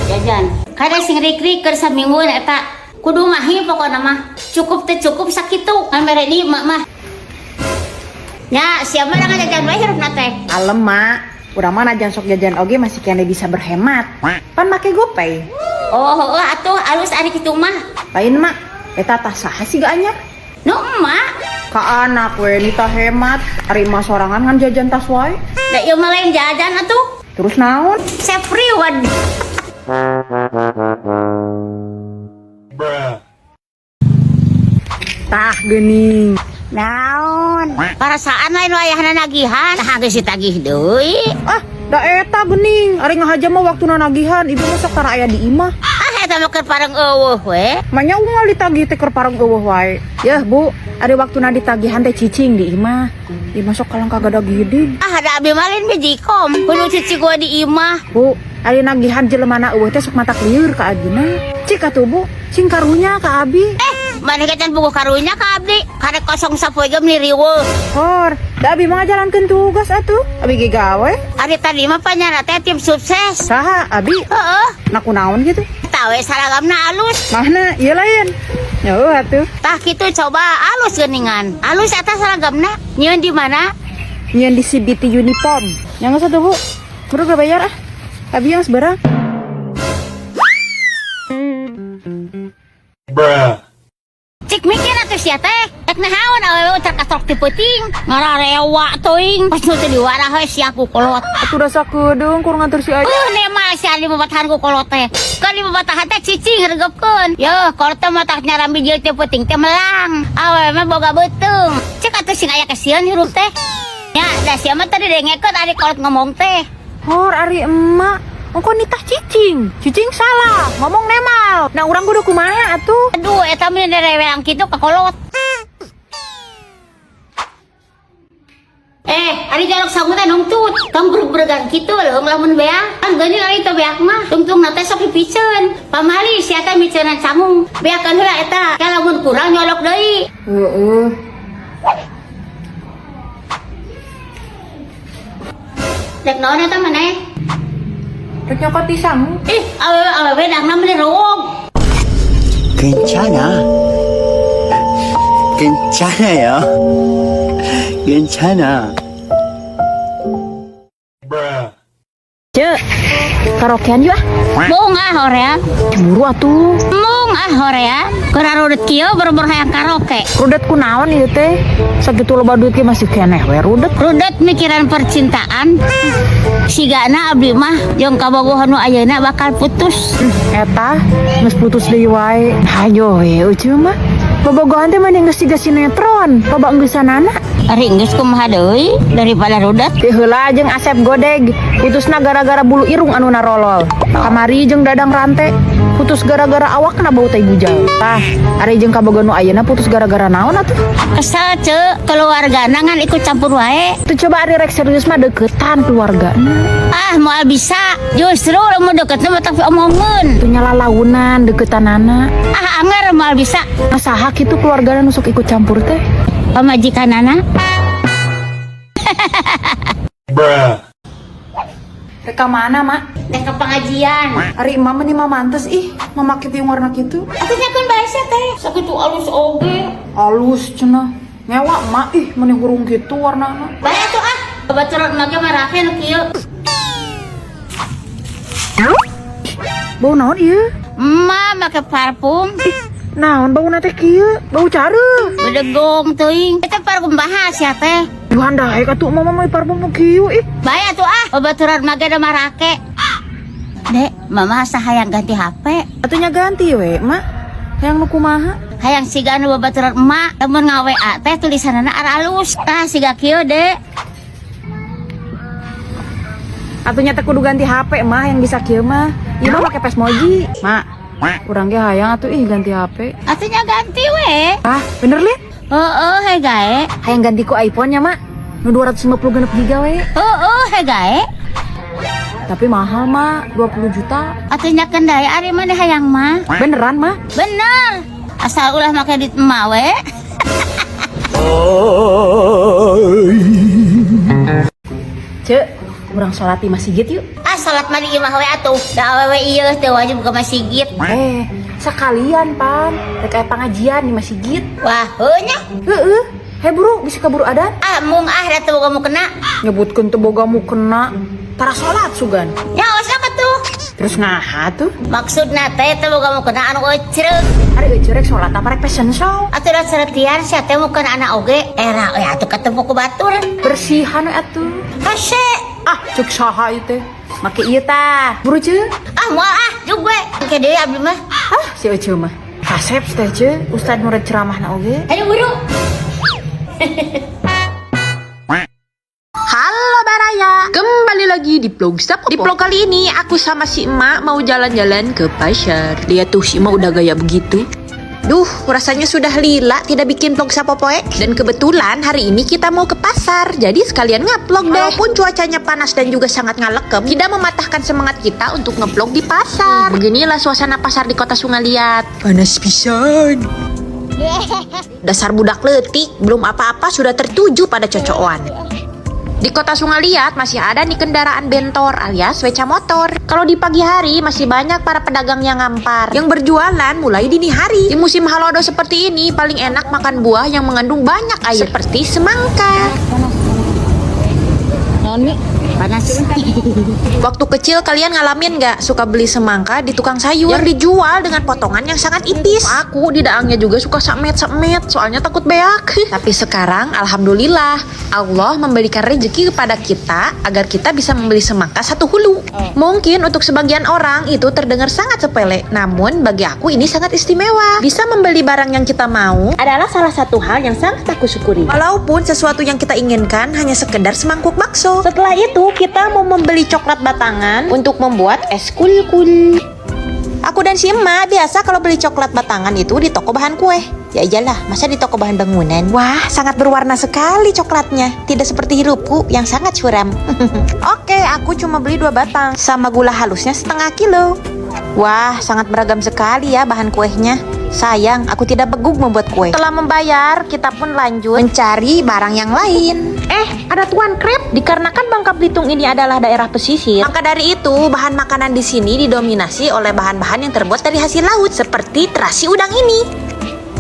jajan. Kada sing rik-rik keur samingguan eta. Kudu mahi pokona mah. Cukup teh cukup sakitu. Kan mere di mak mah. Ya, siapa yang jajan bae hirupna teh? Alem, Mak. Urang mah najan sok jajan oge masih kene bisa berhemat. Pan make GoPay. Oh, atuh alus ari kitu mah. Lain, Mak. Eta tah saha sih gak anyar? Nu emak. Ka anak we nita hemat. Ari mah sorangan kan jajan tas wae. Da ieu mah lain jajan atuh. Terus naon? Save reward. Tah geuning. Naon? Perasaan lain wayahna nagihan. Tah geus ditagih deui. Ah, da eta geuning. Ari ngahaja mah waktuna nagihan, ibu mah sok tara aya di imah. Ah, eta mah keur pareng eueuh we. Manya unggal ditagih teh keur pareng eueuh wae. Yeuh, Bu, ari waktuna ditagihan teh cicing di imah. Imah sok kalang kagada giding. Ah, ada abi malin bejikom. Kudu cici gua di imah. Bu, ari nagihan jelemana eueuh teh sok matak lieur ka adina. Cik atuh, Bu, sing karunya ka abi. Maneh ketan buku karunya ka abdi. Karek kosong sapoe ge meuli riweuh. Hor, da abi mah jalankeun tugas atuh. Abi ge gawe. Ari tadi mah panyana teh tim sukses. Saha abi? Heeh. Naku naon gitu? Tawe saragamna alus. Mana? Ieu lain. Yo atuh. Tah kitu coba alus geuningan. Alus eta saragamna. Nyieun di mana? Nyeun di CBT Uniform. Yang satu, Bu. Kudu gak bayar ah. Abi yang seberang. Cik mikir atuh sia teh. Tek nahaon awewe utar katrok ti peuting. Ngararewa teuing. Pas nu teu diwarah we sia ku kolot. Atuh rasa keudung kurang ngatur si Aja. Nema sia di babatahan ku kolot teh. Kan di babatahan teh cicing regepkeun. Yo, kolot teh mah tak nyarambi jeung teh peuting teh melang. Awewe mah boga beuteung. Cek atuh sing aya kesieun hirup teh. Ya, da sia mah tadi dengekeun ari kolot ngomong teh. Hor ari emak. Engko nitah cicing. Cicing salah. Ngomong nemal. Nah urang kudu kumaha atuh? Aduh, eta mah derewelang kitu ka kolot. Ari jaluk sangu teh nungtut. Tong bergan kitu leung lamun beak. Kan geuning ari teh beak mah. Tungtung teh sok dipiceun. Pamali sia teh miceunan sangu. Beakeun heula eta. Ka lamun kurang nyolok deui. Heeh. Dek naon eta maneh? Rek nyokot di sangu. Awewe dangna meni rog. 괜찮아. 괜찮아요. 괜찮아. Cek, karaokean yuk ah. Mung horean. Cemburu atuh. Mung horean. Kararudet kieu berbor hayang karaoke. Rudet kunaon ieu teh? Sakitu loba duit ge masih keneh we rudet. Rudet mikiran percintaan. Sigana abdi mah jeung kabogohan nu ayeuna bakal putus. Eta geus putus deui wae. Hayo we uceu mah. Bobogohan teh mending geus siga sinetron, loba enggeussanana. Ari geus kumaha deui daripada rudet. Teu heula jeung Asep Godeg, putusna gara-gara bulu irung anu narolol. Kamari jeung Dadang Rante, putus gara-gara awakna bau tai bujal. Tah, ari jeung kabogohan nu ayeuna putus gara-gara naon atuh? Kesal ceuk, keluargana ngan ikut campur wae. Tuh coba ari rek serius mah deketan keluargana. Ah, moal bisa. Justru lamun deketna mah tapi omongeun. Tuh nyalalaunan deketanana. Ah, anger moal bisa. Saha kitu keluargana nu sok ikut campur teh? Pamajikanana. Rek ka mana, Mak? Teh ke pengajian. Ari imam mah mantes ih, mamake piung warna kitu. Atuh nyakeun bahasa teh. Sakitu alus oge. Alus cenah. Nyewa mak ih meni hurung kitu warnana. Bae atuh ah. Babaturan mage marake nu kieu. Bau naon ieu? Ma make parfum. Naon bau teh kieu? Bau careuh. Bedegong teuing. Eta parfum bahas ya teh. Duhan daek atuh mama mah parfum nu kieu ih. Bae atuh ah. Babaturan mage da marake. Dek, mama sahayang ganti HP. Atunya ganti we, Mak. Hayang nu kumaha? Hayang siga anu babaturan emak. Lamun ngaWA teh tulisanana aralus. Tah siga kieu, Dek. Atunya teh kudu ganti HP mah yang bisa kieu mah. Ieu mah make Pesmoji. Mak, urang ge hayang atuh ih ganti HP. Atunya ganti we. Ah, bener Lin? Heeh, he gae. Hayang ganti ku iPhone-nya, Mak. Nu 250 genep giga we. Heeh, he gae. Tapi mahal, Mak. 20 juta. Atunya kendai ari maneh hayang mah. Beneran, Mak? Bener. Asal ulah make duit emak we. Cek, Urang sholat di masjid yuk. Ah, salat mah di imah we atuh. Da awewe ieu teu wajib ke masjid. Sekalian pan, rek aya pengajian di masjid. Wah, heunya. Heeh. Buru, bisa kaburu adat. Ah, mung da teu kamu kena. Nyebutkeun teu boga mu kena. Tara sholat sugan. Nyaos apa tuh? Terus ngaha tuh? Maksudna teh teu kamu kena anu ecreug. Ari euceuk rek sholat apa rek fashion show? Atuh da ceretian sia teh mukeun anak oge. Era we atuh ketemu ku batur. Bersihan we atuh. Hase. Ah, cuk saha ieu teh? Make ieu tah. Buru ceuk. Ah, moal jug we. Engke deui abdi mah. Ah, si euceuk mah. Kasep teh ceuk, ustad murid ceramahna oge. Ayo buru. Halo Baraya, kembali lagi di vlog Sapopo. Di vlog kali ini aku sama si emak mau jalan-jalan ke pasar. Lihat tuh si emak udah gaya begitu. Duh, rasanya sudah lila tidak bikin vlog Sapopoek. Dan kebetulan hari ini kita mau ke pasar, jadi sekalian ngevlog deh. Walaupun cuacanya panas dan juga sangat ngalekem, tidak mematahkan semangat kita untuk ngevlog di pasar. Beginilah suasana pasar di kota Sungaliat. Panas pisan. Dasar budak letik, belum apa-apa sudah tertuju pada cocokan. Di kota Sungaliat masih ada nih kendaraan bentor alias weca motor. Kalau di pagi hari masih banyak para pedagang yang ngampar, yang berjualan mulai dini hari. Di musim halodo seperti ini paling enak makan buah yang mengandung banyak air seperti semangka. Panas. Waktu kecil kalian ngalamin gak suka beli semangka di tukang sayur yang dijual dengan potongan yang sangat tipis? Aku di daangnya juga suka sakmet soalnya takut beak. Tapi sekarang alhamdulillah Allah memberikan rezeki kepada kita agar kita bisa membeli semangka satu hulu. Mungkin untuk sebagian orang itu terdengar sangat sepele, namun bagi aku ini sangat istimewa. Bisa membeli barang yang kita mau adalah salah satu hal yang sangat aku syukuri. Walaupun sesuatu yang kita inginkan hanya sekedar semangkuk bakso. Setelah itu kita mau membeli coklat batangan untuk membuat es kul-kul. Aku dan si emak biasa kalau beli coklat batangan itu di toko bahan kue. Ya iyalah, masa di toko bahan bangunan? Wah, sangat berwarna sekali coklatnya. Tidak seperti hirupku yang sangat suram. Oke, aku cuma beli 2 batang sama gula halusnya setengah kilo. Wah, sangat beragam sekali ya bahan kuehnya. Sayang, aku tidak beguk membuat kue. Setelah membayar, kita pun lanjut mencari barang yang lain. Ada tuan krep. Dikarenakan Bangka Belitung ini adalah daerah pesisir, maka dari itu bahan makanan di sini didominasi oleh bahan-bahan yang terbuat dari hasil laut, seperti terasi udang ini.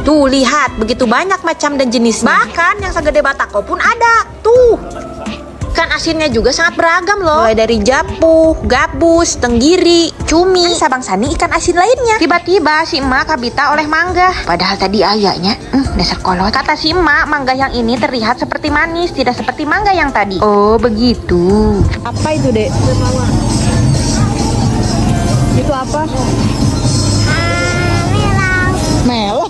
Tuh, lihat, begitu banyak macam dan jenisnya. Bahkan yang segede batako pun ada. Tuh. Ikan asinnya juga sangat beragam loh. Mulai dari japuh, gabus, tenggiri, cumi, sabang sani ikan asin lainnya. Tiba-tiba si emak kabita oleh mangga. Padahal tadi ayahnya, dasar kolot. Kata si emak, mangga yang ini terlihat seperti manis, tidak seperti mangga yang tadi. Oh, begitu. Apa itu, Dek? Itu apa? Melon.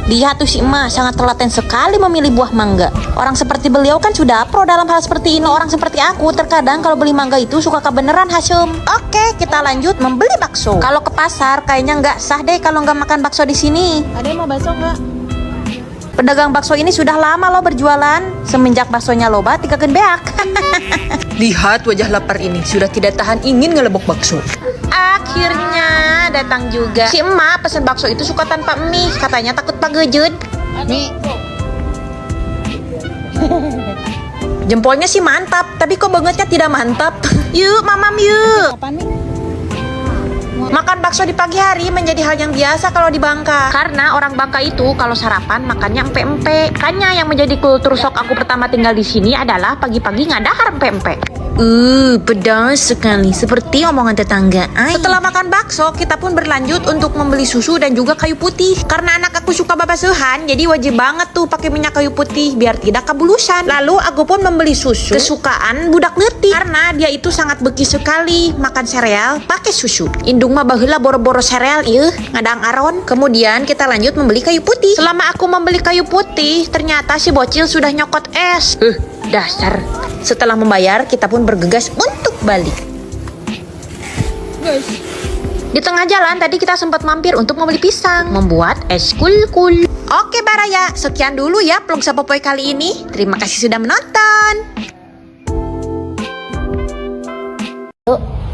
Lihat tuh si emak sangat telaten sekali memilih buah mangga. Orang seperti beliau kan sudah pro dalam hal seperti ini. Orang seperti aku terkadang kalau beli mangga itu suka kebeneran Hasyum. Oke, kita lanjut membeli bakso. Kalau ke pasar kayaknya nggak sah deh kalau nggak makan bakso di sini. Ada yang mau bakso nggak? Pedagang bakso ini sudah lama loh berjualan. Semenjak baksonya loba tiga beak. Lihat wajah lapar ini, sudah tidak tahan ingin ngelebok bakso. Akhirnya datang juga. Si emak pesen bakso itu suka tanpa mie, katanya takut pagejut. Nih. Jempolnya sih mantap, tapi kok bangetnya tidak mantap. Yuk, mamam yuk. Apa nih? Makan bakso di pagi hari menjadi hal yang biasa kalau di Bangka. Karena orang Bangka itu kalau sarapan makannya empe-empe. Makanya yang menjadi kultur shock aku pertama tinggal di sini adalah pagi-pagi ngadahar empe-empe. Pedas sekali, seperti omongan tetangga. Setelah makan bakso, kita pun berlanjut untuk membeli susu dan juga kayu putih. Karena anak aku suka babasuhan, jadi wajib banget tuh pakai minyak kayu putih biar tidak kabulusan. Lalu aku pun membeli susu kesukaan budak letik, karena dia itu sangat beki sekali makan sereal pakai susu. Indung mah baheula boro-boro sereal ieu ngadang aron. Kemudian kita lanjut membeli kayu putih. Selama aku membeli kayu putih, ternyata si bocil sudah nyokot es. Dasar. Setelah membayar, kita pun bergegas untuk balik. Di tengah jalan tadi kita sempat mampir untuk membeli pisang, membuat es kul-kul. Oke Baraya, sekian dulu ya vlog Sapopoy kali ini. Terima kasih sudah menonton.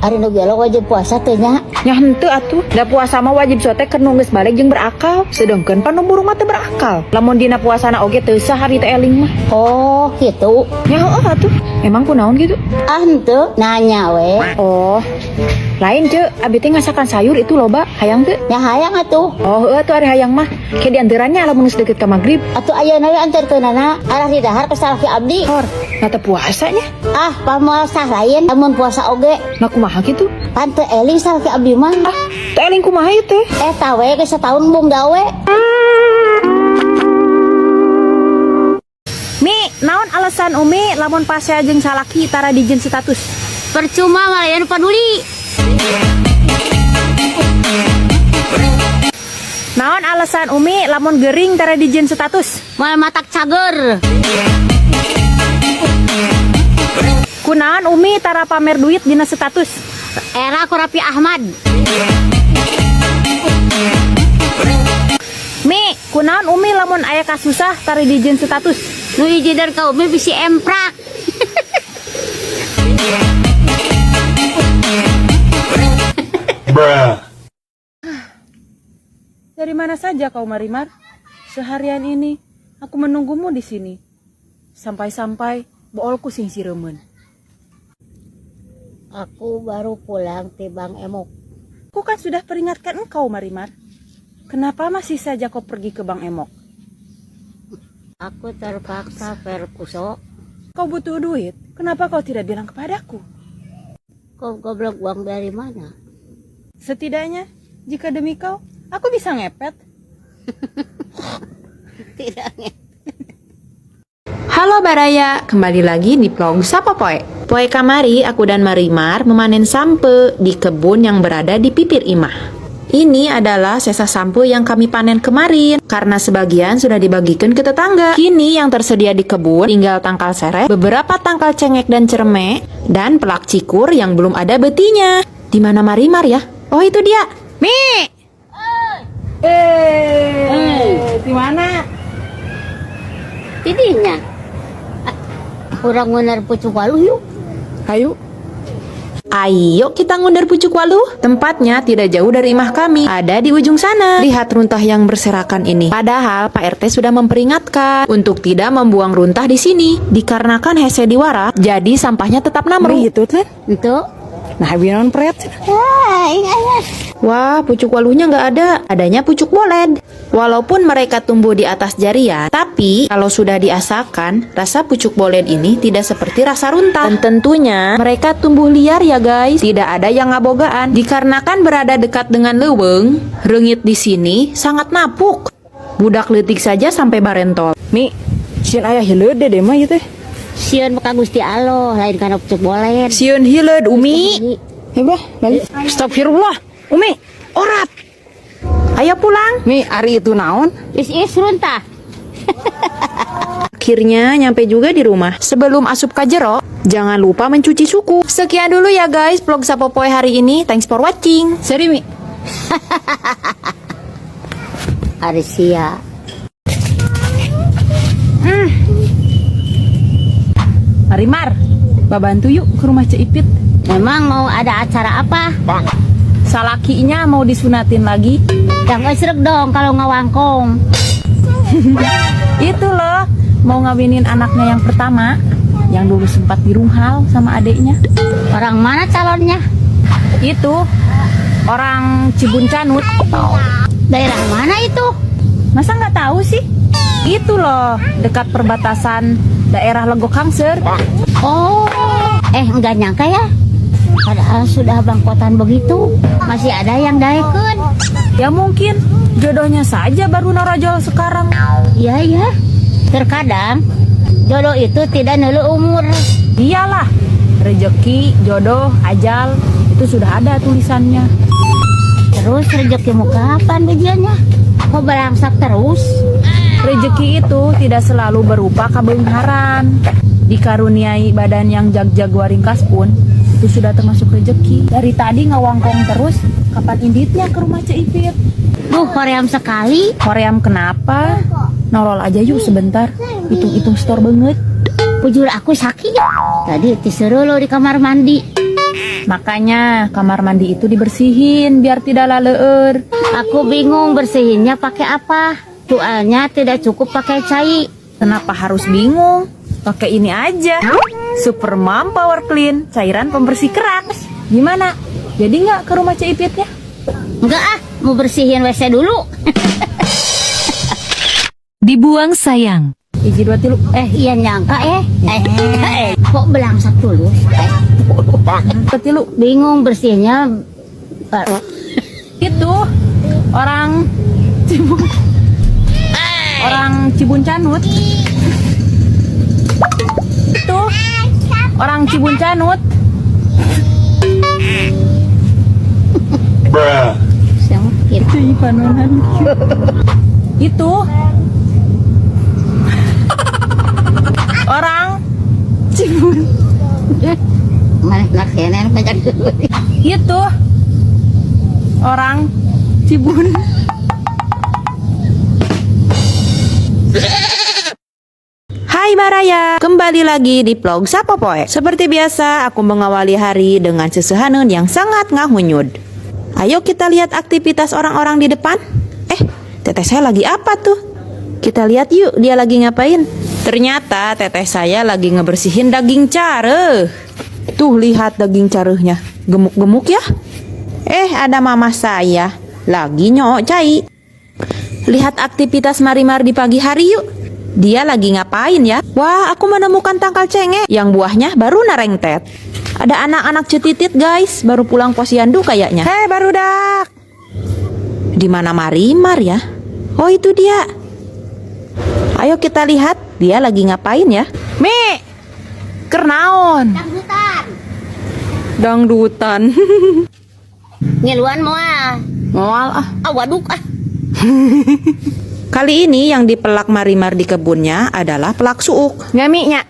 Ari nu gelo wajib puasa teh nya. Nya henteu atuh. Da puasa mah wajib sote keur nu geus balik jeung berakal. Sedengkeun pan nu burung mah teu berakal. Lamun dina puasana oge teu sahari teh eling mah. Oh, gitu. Nya heueuh atuh. Emang kunaon gitu? Ah henteu nanya we. Oh. Lain ce, abi teh ngasakan sayur itu loba, hayang teu? Nya hayang atuh. Oh, heueuh atuh ari hayang mah. Ke dianterannya lamun geus deukeut ka magrib. Atuh ayeuna we anterkeunana arah di dahar ka salaki abdi. Hor, nata puasanya. Ah, pamoal sah lain lamun puasa oge. Nah kumaha gitu? Pan teu eling salaki abdi mah. Ah, teu eling kumaha ieu teh? Eta we geus sataun bung gawe. Mi, naon alasan Umi lamun pasea jeung salaki tara dijieun status? Percuma malayan peduli. Naon alasan Umi lamun gering tara dijieun status? Moal matak cager. Kunaon Umi tara pamer duit dina status? Era ku Rapi Ahmad. Mi, kunaon Umi lamun aya kasusah tara dijieun status? Nu hiji dari ka umi bisi emprak. Dari mana saja kau Marimar? Seharian ini aku menunggumu di sini. Sampai-sampai boolku sing siremen. Aku baru pulang ti Bang Emok. Aku kan sudah peringatkan engkau Marimar. Kenapa masih saja kau pergi ke Bang Emok? Aku terpaksa perkuso. Kau butuh duit, kenapa kau tidak bilang kepadaku? Kau goblok uang dari mana? Setidaknya, jika demi kau, aku bisa ngepet. Tidak. Halo Baraya, kembali lagi di vlog Sapa Poe. Poe kamari, aku dan Marimar memanen sampe di kebun yang berada di Pipir Imah. Ini adalah sesa sampe yang kami panen kemarin, karena sebagian sudah dibagikan ke tetangga. Kini yang tersedia di kebun tinggal tangkal sereh, beberapa tangkal cengek dan cermek, dan pelak cikur yang belum ada betinya. Di mana Marimar ya? Oh itu dia. Mi! Di mana? Tidinya. Kurang benar pucuk waluh yuk. Ayo. Ayo kita ngundar pucuk waluh. Tempatnya tidak jauh dari imah kami, ada di ujung sana. Lihat runtah yang berserakan ini. Padahal Pak RT sudah memperingatkan untuk tidak membuang runtah di sini, dikarenakan hese diwara, jadi sampahnya tetap namru. Gitu kan? Itu. Nah, biaran pret. Wah, pucuk waluhnya nggak ada, adanya pucuk boled. Walaupun mereka tumbuh di atas jarian, tapi kalau sudah diasakan, rasa pucuk boled ini tidak seperti rasa runtah. Dan tentunya mereka tumbuh liar ya guys, tidak ada yang ngabogaan. Dikarenakan berada dekat dengan leuweung, reungit di sini sangat napuk. Budak leutik saja sampai barentol. Mi, sieun aya hileud deh mah ieu teh. Sieun maka Gusti Allah, lain kana pucuk bolen. Sieun hileud Umi. Hebah, lali. Astagfirullah. Umi, orat. Ayo pulang. Mi, ari itu naon? Is runtah. Akhirnya nyampe juga di rumah. Sebelum asup kajero, jangan lupa mencuci suku. Sekian dulu ya guys vlog Sapa Poe hari ini. Thanks for watching. Seri Mi. Arisia. Marimar, babantu yuk ke rumah Cik Ipit. Memang mau ada acara apa? Salakinya mau disunatin lagi. Yang esrek dong kalau ngawangkong. Itu loh, mau ngawinin anaknya yang pertama, yang dulu sempat dirunghal sama adeknya. Orang mana calonnya? Itu orang Cibuncanut. Daerah mana itu? Masa nggak tahu sih? Itu loh, dekat perbatasan daerah Legok Hangser. Oh, enggak nyangka ya. Padahal sudah bangkotan begitu, masih ada yang daekun. Ya mungkin jodohnya saja baru norojol sekarang. Iya ya. Terkadang jodoh itu tidak nelu umur. Iyalah, rejeki, jodoh, ajal itu sudah ada tulisannya. Terus rezekimu kapan bejiannya? Kok berangsak terus? Rejeki itu tidak selalu berupa kabeungharan. Dikaruniai badan yang jag-jag waringkas pun itu sudah termasuk rejeki. Dari tadi ngawangkong terus, kapan inditnya ke rumah Cik Ipit? Duh, koream sekali. Koream kenapa? Nolol aja yuk sebentar. Hitung-hitung store banget. Bujur aku sakit. Tadi disuruh lo di kamar mandi. Makanya kamar mandi itu dibersihin biar tidak laleur. Aku bingung bersihinnya pakai apa. Soalnya tidak cukup pakai cai. Kenapa harus bingung? Pakai ini aja. Supermom Power Clean, cairan pembersih kerak. Gimana? Jadi nggak ke rumah Ipitnya? Enggak ah, mau bersihin WC dulu. Dibuang sayang. Iji 2 tilu. Iya nyangka kok belangsat dulu? Petilu. Bingung bersihnya. Itu orang Cibun. Orang Cibun Canut. Itu orang Cibun Canut. Itu Itu orang Cibun. mana naksenan banyak dulu. Itu orang Cibun. Hai Baraya, kembali lagi di vlog Sapopoe. Seperti biasa, aku mengawali hari dengan sesehanun yang sangat ngahunyud. Ayo kita lihat aktivitas orang-orang di depan. Teteh saya lagi apa tuh? Kita lihat yuk, dia lagi ngapain. Ternyata teteh saya lagi ngebersihin daging care. Tuh lihat daging carehnya, gemuk-gemuk ya. Ada mama saya lagi nyok cai. Lihat aktivitas Marimar di pagi hari yuk. Dia lagi ngapain ya? Wah, aku menemukan tangkal cengek yang buahnya baru narengtet. Ada anak-anak cetitit guys, baru pulang posyandu kayaknya. Hei barudak. Di mana Marimar ya? Oh itu dia. Ayo kita lihat dia lagi ngapain ya? Mi, kernaon? Dangdutan. Ngiluan moal. Moal ah. Waduk ah. Kali ini yang dipelak Marimar di kebunnya adalah pelak suuk. Ngaminya.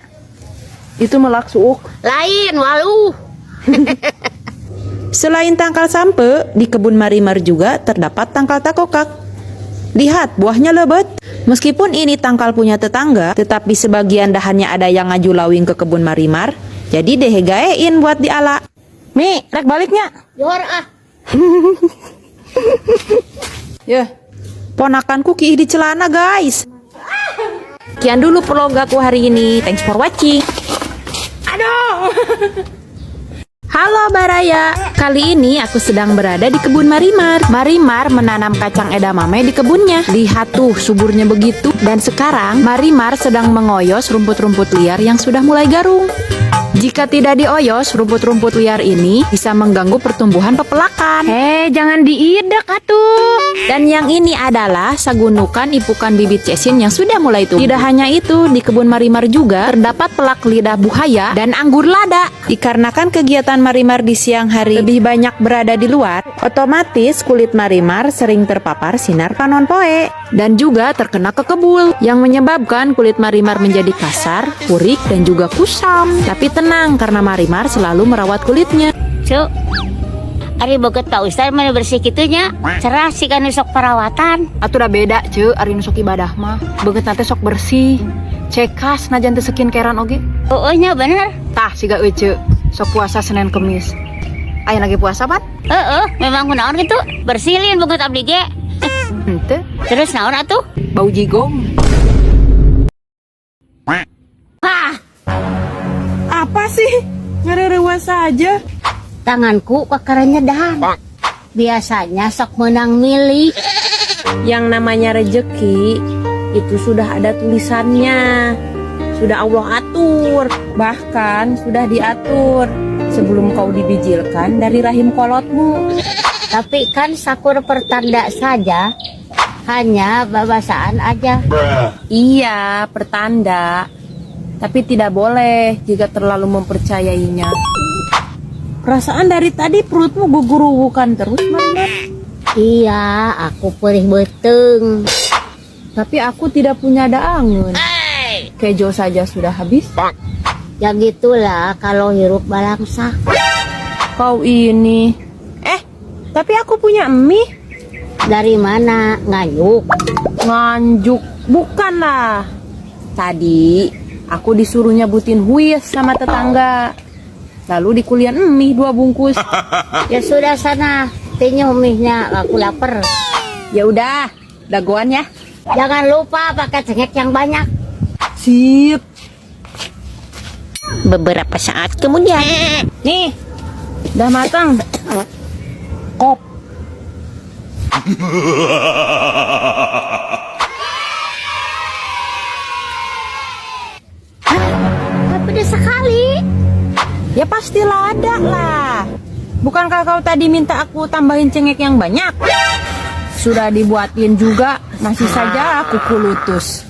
Itu melak suuk. Lain walu. Selain tangkal sampe, di kebun Marimar juga terdapat tangkal takokak. Lihat, buahnya lebat. Meskipun ini tangkal punya tetangga, tetapi sebagian dahannya ada yang ngaju lawing ke kebun Marimar, jadi dehegaein buat diala. Mi, rek baliknya. Johor ah. Ya. Ponakanku kiih di celana guys. Sekian dulu vlog aku hari ini. Thanks for watching. Aduh. Halo Baraya. Kali ini aku sedang berada di kebun Marimar. Marimar menanam kacang edamame di kebunnya. Lihat tuh suburnya begitu. Dan sekarang Marimar sedang mengoyos rumput-rumput liar yang sudah mulai garung. Jika tidak dioyos, rumput-rumput liar ini bisa mengganggu pertumbuhan pepelakan. Jangan diidek atuh. Dan yang ini adalah sagunukan ipukan bibit cesin yang sudah mulai tumbuh. Tidak hanya itu, di kebun Marimar juga terdapat pelak lidah buaya dan anggur lada. Dikarenakan kegiatan Marimar di siang hari lebih banyak berada di luar, otomatis kulit Marimar sering terpapar sinar panon poe. Dan juga terkena kekebul, yang menyebabkan kulit Marimar menjadi kasar, purik, dan juga kusam. Tapi tenang, karena Marimar selalu merawat kulitnya. Cuk. Ari boget Pak Ustaz mana bersih kitunya. Cerah sih kan sok perawatan. Atuh udah beda ce, ari nu sok ibadah mah. Beget nanti sok bersih. Cekas najan teu skincarean oge. Nya bener. Tah siga euy sok puasa Senin Kemis. Aya lagi puasa bat? Memang kunaon gitu. Bersilin boget abdi ge. Henteu, Terus naon atuh? bau jigong. Apa sih? Ngererewa saja. Tanganku kakaranya dahan. Biasanya sok menang milih. Yang namanya rejeki itu sudah ada tulisannya, sudah Allah atur, bahkan sudah diatur sebelum kau dibijilkan dari rahim kolotmu. Tapi kan sakur pertanda saja. Hanya babasaan aja. Iya, pertanda. Tapi tidak boleh jika terlalu mempercayainya. Perasaan dari tadi perutmu guguruwukan terus, Marimar. Iya, aku perih beteng. Tapi aku tidak punya daangun. Kejo saja sudah habis. Ya gitulah kalau hirup balangsa. Kau ini. Tapi aku punya mie. Dari mana? Nganyuk. Nganjuk. Bukanlah. Tadi aku disuruh nyebutin huis sama tetangga. Lalu dikulian mie 2 bungkus. Ya sudah sana, tinyuh mie-nya, aku lapar. Ya udah, dagoan ya. Jangan lupa pakai cengek yang banyak. Sip. Beberapa saat kemudian. Nih, udah matang. Kop. Pedas sekali. Ya pastilah ada lah. Bukankah kau tadi minta aku tambahin cengek yang banyak? Sudah dibuatin juga, masih saja aku kulutus.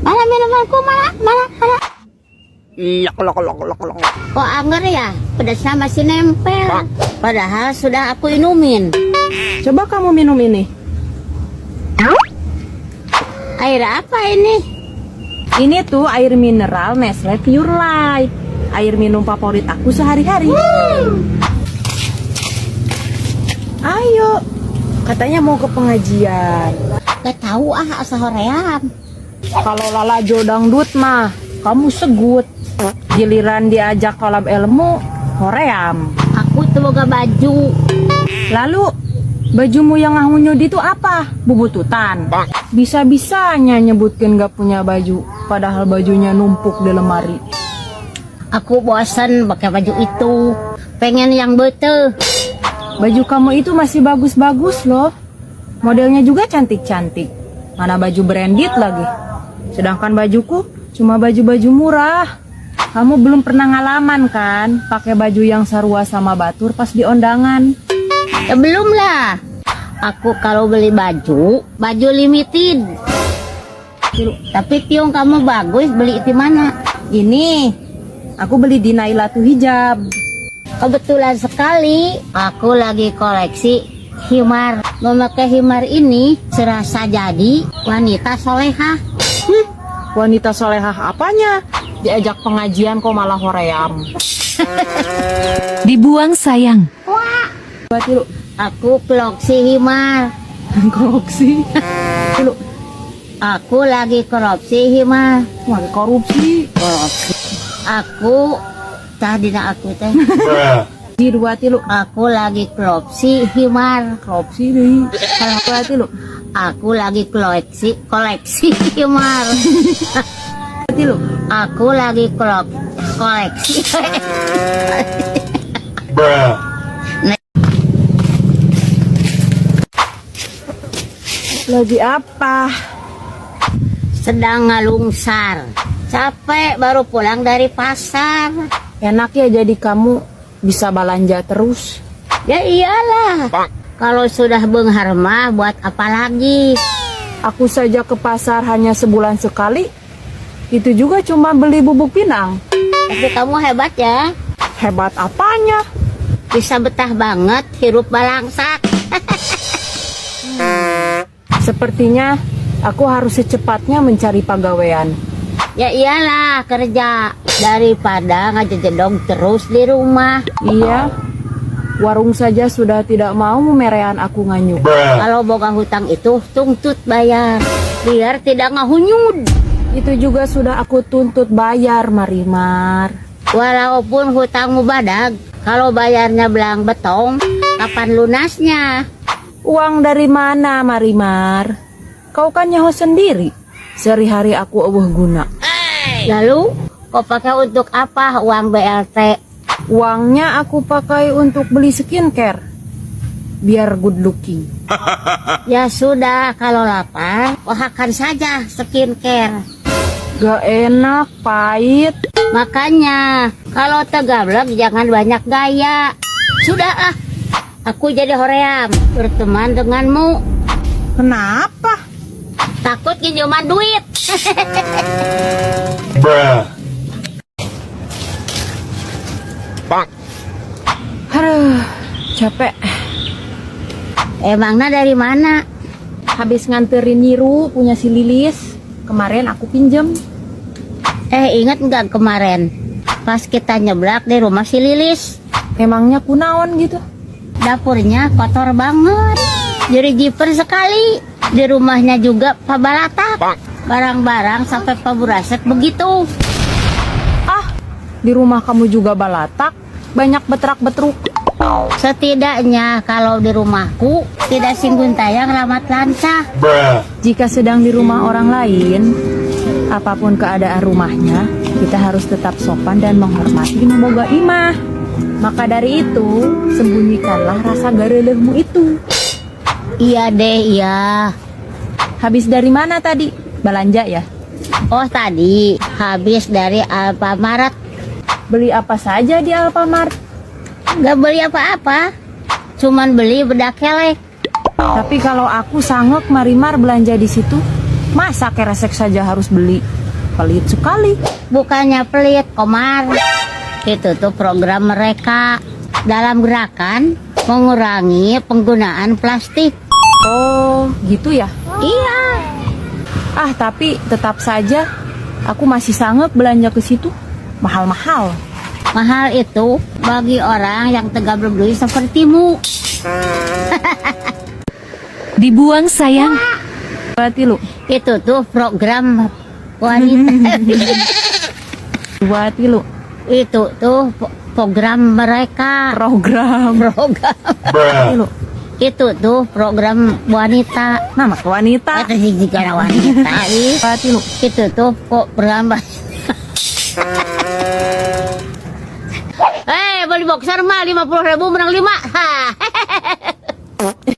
Mana minumanku, mana? Lok. Kok anggar ya? Pedasnya masih nempel. Padahal sudah aku inumin. Coba kamu minum ini. Air apa ini? Ini tuh air mineral Nestle Pure Light. Air minum favorit aku sehari-hari. Ayo, katanya mau ke pengajian. Gak tahu asa hoream. Kalau Lala Jodangdut mah, kamu segut. Giliran diajak kolab ilmu, hoream. Aku tuh boga baju. Lalu, bajumu yang ngahunyud itu apa? Bubututan. Bisa-bisanya nyebutkan gak punya baju, padahal bajunya numpuk di lemari. Aku bosan pakai baju itu. Pengen yang betul. Baju kamu itu masih bagus-bagus loh. Modelnya juga cantik-cantik. Mana baju branded lagi. Sedangkan bajuku cuma baju-baju murah. Kamu belum pernah ngalaman kan pakai baju yang sarua sama batur pas di undangan? Ya belum lah. Aku kalau beli baju limited. Tapi Tiong kamu bagus, beli di mana? Ini aku beli di Nailatu Hijab. Kebetulan sekali, aku lagi koleksi himar. Memakai himar ini serasa jadi wanita solehah. Wanita solehah apanya? Diajak pengajian kok malah hoream. Dibuang sayang. Buat lu, Aku koleksi himar. korupsi. Lu, Aku lagi korupsi himar. wah korupsi. Aku tadi aku teh. Diruati lu, Aku lagi korupsi himar. korupsi deh. Salah buati lu, Aku lagi koleksi himar. buati lu. Aku lagi koleksi. Lagi apa? Sedang ngalungsar. Capek baru pulang dari pasar. Enak ya jadi kamu bisa belanja terus. Ya iyalah. Kalau sudah benghar mah buat apa lagi? Aku saja ke pasar hanya sebulan sekali. Itu juga cuma beli bubuk pinang. Tapi kamu hebat ya. Hebat apanya? Bisa betah banget hirup balangsak. Sepertinya aku harus secepatnya mencari pegawaian. Ya iyalah kerja daripada ngajejedong terus di rumah. Iya, warung saja sudah tidak mau memerean aku nganyuk. Kalau boga hutang itu tuntut bayar biar tidak ngahunyud. Itu juga sudah aku tuntut bayar, Marimar. Walaupun hutangmu badag, kalau bayarnya belang betong, kapan lunasnya? Uang dari mana, Marimar? Kau kan nyaho sendiri. Sehari-hari aku eueuh guna. Lalu kau pakai untuk apa uang BLT? Uangnya aku pakai untuk beli skincare. Biar good looking. Ya sudah, kalau lapar, usahakan saja skincare. Gak enak, pahit. Makanya, kalau tegablek jangan banyak gaya. Sudah aku jadi hoream, berteman denganmu. Kenapa? Takut pinjaman duit. Aduh, capek. Emangnya dari mana? Habis nganterin Niru punya si Lilis. Kemarin aku pinjem. Ingat nggak kemarin? Pas kita nyeblak di rumah si Lilis. Emangnya kunaon gitu? Dapurnya kotor banget. Jadi jiper sekali. Di rumahnya juga pabalatak. Barang-barang sampai paburaset begitu. Ah, Di rumah kamu juga balatak, banyak betrak-betruk. Setidaknya kalau di rumahku tidak singgung tayang ramat lancar. Jika sedang di rumah orang lain, apapun keadaan rumahnya, kita harus tetap sopan dan menghormati memboga imah. Maka dari itu, sembunyikanlah rasa garelehmu itu. Iya deh, iya. Habis dari mana tadi? Belanja ya? Oh tadi habis dari Alfamart. Beli apa saja di Alfamart? Gak beli apa-apa, cuman beli bedak kelek. Tapi kalau aku sanggup marimar belanja di situ, masa keresek saja harus beli? Pelit sekali. Bukannya pelit, Komar. Itu tuh program mereka dalam gerakan mengurangi penggunaan plastik. Oh, gitu ya? Iya. Ah, tapi tetap saja aku masih sanggup belanja ke situ. Mahal-mahal. Mahal itu bagi orang yang tegak berdiri sepertimu. Dibuang sayang. Berarti lu, Itu tuh program wanita. berarti lu Itu tuh program mereka. program. Program. Berarti lu Itu tuh program wanita. nama ke wanita. Kata si jika wanita. Ih, Berarti lu itu tuh kok program. Beli boxer mah 50.000 menang 5.